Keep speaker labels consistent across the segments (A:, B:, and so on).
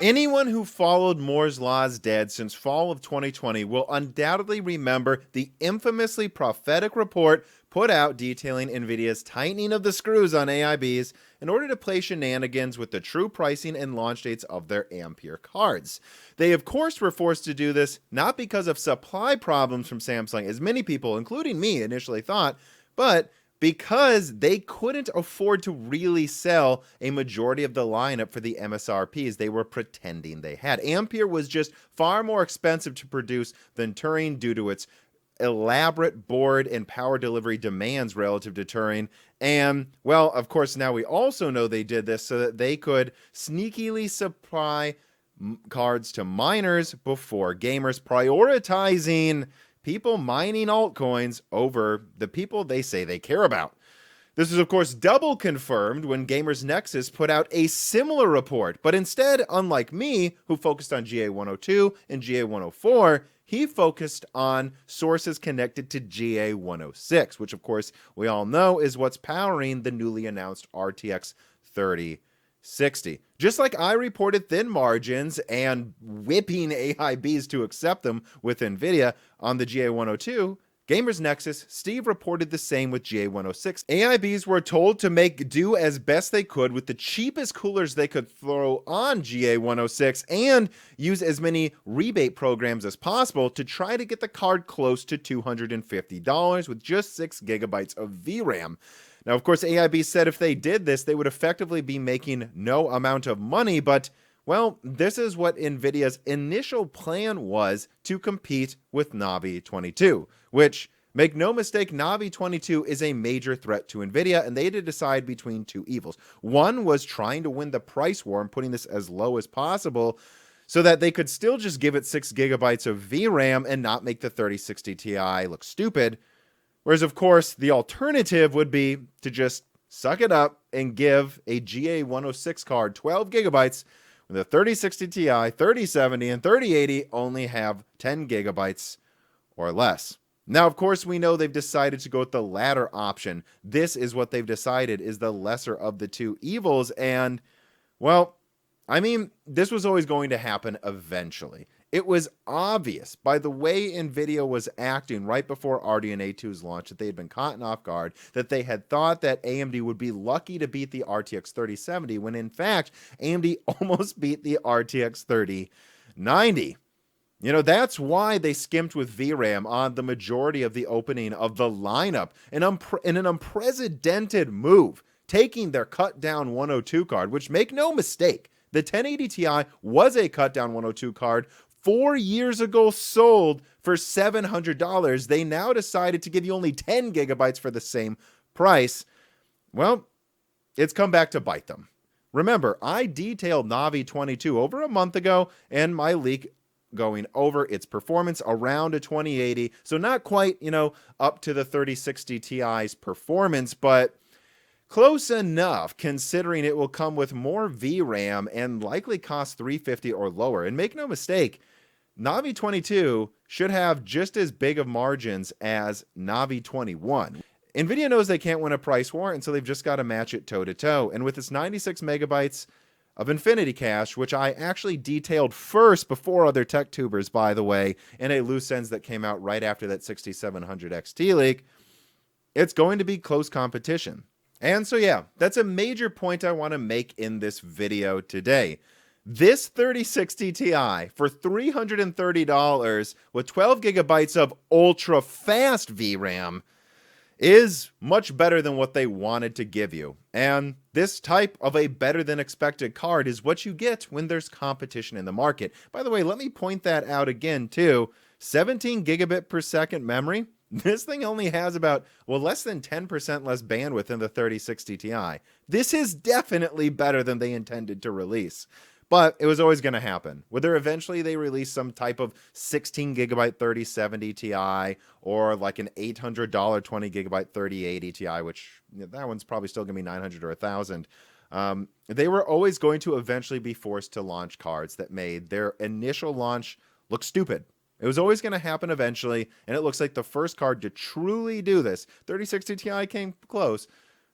A: Anyone who followed Moore's Law's dead since fall of 2020 will undoubtedly remember the infamously prophetic report put out detailing Nvidia's tightening of the screws on AIBs in order to play shenanigans with the true pricing and launch dates of their Ampere cards. They, of course, were forced to do this not because of supply problems from Samsung, as many people, including me, initially thought, but because they couldn't afford to really sell a majority of the lineup for the MSRPs they were pretending they had. Ampere was just far more expensive to produce than Turing due to its elaborate board and power delivery demands relative to Turing. And, well, of course, now we also know they did this so that they could sneakily supply cards to miners before gamers, prioritizing people mining altcoins over the people they say they care about. This is, of course, double confirmed when Gamers Nexus put out a similar report, but instead, unlike me, who focused on GA102 and GA104, he focused on sources connected to GA106, which, of course, we all know is what's powering the newly announced RTX 3060. Just like I reported thin margins and whipping AIBs to accept them with Nvidia on the GA102, Gamers Nexus, Steve reported the same with GA106. AIBs were told to make do as best they could with the cheapest coolers they could throw on GA106 and use as many rebate programs as possible to try to get the card close to $250 with just 6 gigabytes of VRAM. Now, of course, AIB said if they did this, they would effectively be making no amount of money, but, well, this is what Nvidia's initial plan was to compete with Navi 22, which, make no mistake, Navi 22 is a major threat to Nvidia, and they had to decide between two evils. One was trying to win the price war and putting this as low as possible so that they could still just give it 6 gigabytes of VRAM and not make the 3060 Ti look stupid. Whereas, of course, the alternative would be to just suck it up and give a GA106 card 12 gigabytes when the 3060 Ti, 3070, and 3080 only have 10 gigabytes or less. Now, of course, we know they've decided to go with the latter option. This is what they've decided is the lesser of the two evils. And, well, I mean, this was always going to happen eventually. It was obvious by the way Nvidia was acting right before RDNA 2's launch that they had been caught off guard, that they had thought that AMD would be lucky to beat the RTX 3070, when in fact, AMD almost beat the RTX 3090. You know, that's why they skimped with VRAM on the majority of the opening of the lineup in an unprecedented move, taking their cut-down 102 card, which, make no mistake, the 1080 Ti was a cut-down 102 card 4 years ago, sold for $700. They now decided to give you only 10 gigabytes for the same price. Well, it's come back to bite them. Remember, I detailed Navi 22 over a month ago and my leak going over its performance around a 2080. So not quite, up to the 3060 Ti's performance, but close enough considering it will come with more VRAM and likely cost $350 or lower. And make no mistake, Navi 22 should have just as big of margins as Navi 21. Nvidia knows they can't win a price war, and so they've just got to match it toe-to-toe. And with its 96 megabytes of Infinity Cache, which I actually detailed first before other tech tubers, by the way, in a loose ends that came out right after that 6700 XT leak, it's going to be close competition. And so, yeah, that's a major point I want to make in this video today. This 3060 Ti for $330 with 12 gigabytes of ultra-fast VRAM is much better than what they wanted to give you. And this type of a better-than-expected card is what you get when there's competition in the market. By the way, let me point that out again, too. 17 gigabit per second memory. This thing only has about, less than 10% less bandwidth than the 3060 Ti. This is definitely better than they intended to release. But it was always going to happen. Whether eventually they release some type of 16 gigabyte 3070 Ti or like an $800 20 gigabyte 3080 Ti, which that one's probably still going to be 900 or 1000. They were always going to eventually be forced to launch cards that made their initial launch look stupid. It was always going to happen eventually, and it looks like the first card to truly do this, 3060 Ti came close,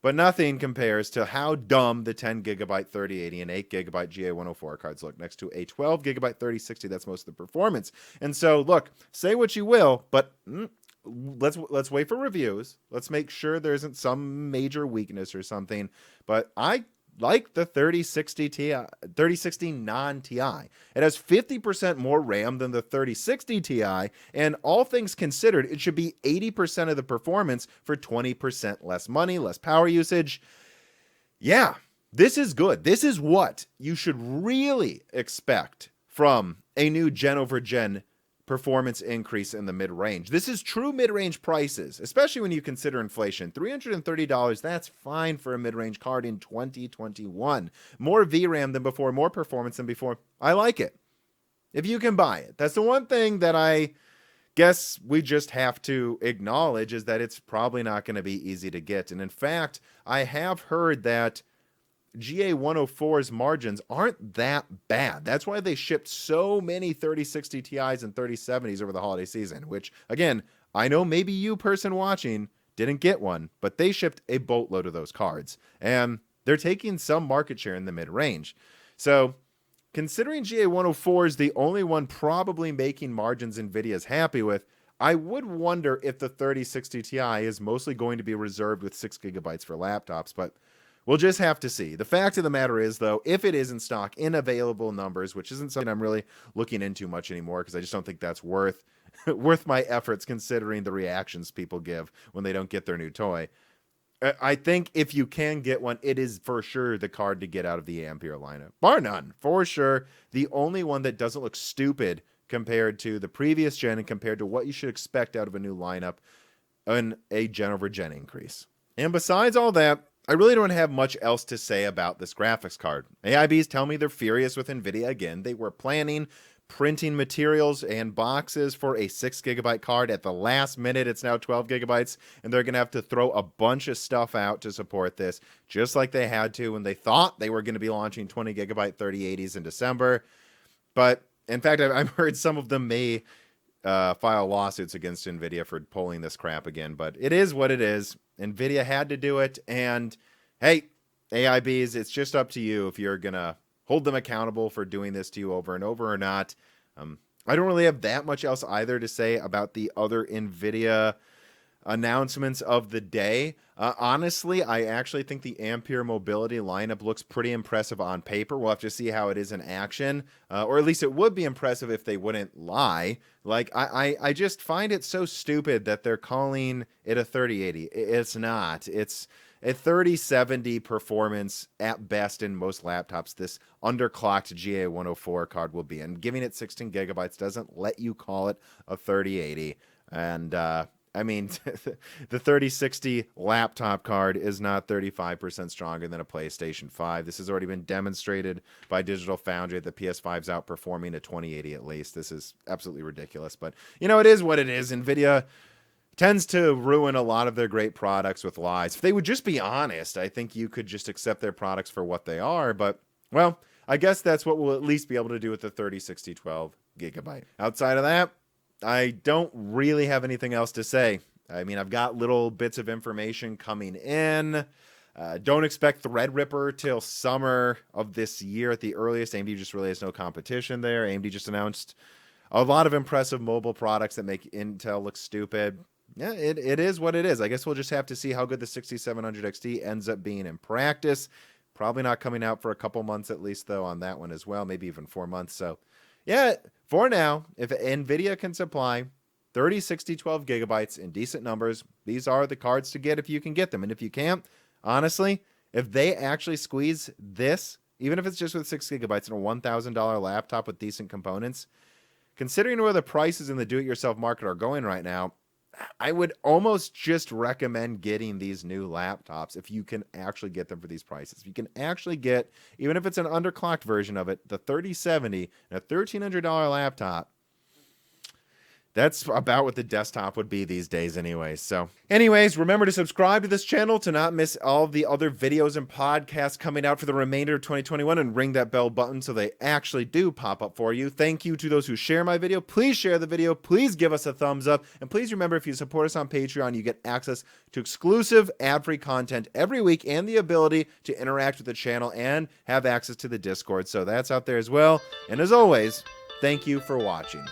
A: But nothing compares to how dumb the 10 gigabyte 3080 and 8 gigabyte GA104 cards look next to a 12 gigabyte 3060 that's most of the performance. And so, look, say what you will, but let's wait for reviews. Let's make sure there isn't some major weakness or something. But I like the 3060 Ti, 3060 non-Ti. It has 50% more RAM than the 3060 Ti, and all things considered, it should be 80% of the performance for 20% less money, less power usage. Yeah, this is good. This is what you should really expect from a new gen over gen performance increase in the mid-range. This is true mid-range prices, especially when you consider inflation. $330, that's fine for a mid-range card in 2021. More VRAM than before, more performance than before. I like it. If you can buy it. That's the one thing that I guess we just have to acknowledge, is that it's probably not going to be easy to get. And in fact, I have heard that GA104's margins aren't that bad. That's why they shipped so many 3060 Ti's and 3070s over the holiday season, which, again, I know maybe you person watching didn't get one, but they shipped a boatload of those cards, and they're taking some market share in the mid-range. So considering GA104 is the only one probably making margins Nvidia's happy with, I would wonder if the 3060 Ti is mostly going to be reserved with 6 gigabytes for laptops, but we'll just have to see. The fact of the matter is, though, if it is in stock in available numbers, which isn't something I'm really looking into much anymore because I just don't think that's worth my efforts considering the reactions people give when they don't get their new toy. I think if you can get one, it is for sure the card to get out of the Ampere lineup. Bar none, for sure. The only one that doesn't look stupid compared to the previous gen and compared to what you should expect out of a new lineup in a gen over gen increase. And besides all that, I really don't have much else to say about this graphics card. AIBs tell me they're furious with Nvidia again. They were planning printing materials and boxes for a 6 gigabyte card. At the last minute, it's now 12 gigabytes, and they're going to have to throw a bunch of stuff out to support this, just like they had to when they thought they were going to be launching 20 gigabyte 3080s in December. But in fact, I've heard some of them may file lawsuits against Nvidia for pulling this crap again, but it is what it is. Nvidia had to do it, and hey, AIBs, it's just up to you if you're gonna hold them accountable for doing this to you over and over or not. I don't really have that much else either to say about the other Nvidia announcements of the day. Honestly, I actually think the Ampere Mobility lineup looks pretty impressive on paper. We'll have to see how it is in action, or at least it would be impressive if they wouldn't lie. Like, I just find it so stupid that they're calling it a 3080. It's not. It's a 3070 performance at best in most laptops. This underclocked GA104 card will be, and giving it 16 gigabytes doesn't let you call it a 3080. And I mean, the 3060 laptop card is not 35% stronger than a PlayStation 5. This has already been demonstrated by Digital Foundry that the PS5's outperforming a 2080 at least. This is absolutely ridiculous. But, you know, it is what it is. NVIDIA tends to ruin a lot of their great products with lies. If they would just be honest, I think you could just accept their products for what they are. But, well, I guess that's what we'll at least be able to do with the 3060 12 gigabyte. Outside of that, I don't really have anything else to say. I mean, I've got little bits of information coming in. Don't expect Threadripper till summer of this year at the earliest. AMD just really has no competition there. AMD just announced a lot of impressive mobile products that make Intel look stupid. Yeah, it is what it is. I guess we'll just have to see how good the 6700 XT ends up being in practice. Probably not coming out for a couple months at least, though, on that one as well. Maybe even 4 months. So, yeah, for now, if NVIDIA can supply 30, 60, 12 gigabytes in decent numbers, these are the cards to get if you can get them. And if you can't, honestly, if they actually squeeze this, even if it's just with 6 gigabytes in a $1,000 laptop with decent components, considering where the prices in the do-it-yourself market are going right now, I would almost just recommend getting these new laptops if you can actually get them for these prices. If you can actually get, even if it's an underclocked version of it, the 3070 and a $1,300 laptop, That's about what the desktop would be these days anyways. So anyways, remember to subscribe to this channel to not miss all the other videos and podcasts coming out for the remainder of 2021, and ring that bell button so they actually do pop up for you. Thank you to those who share my video. Please share the video. Please give us a thumbs up. And please remember, if you support us on Patreon, you get access to exclusive ad-free content every week and the ability to interact with the channel and have access to the Discord. So that's out there as well. And as always, thank you for watching.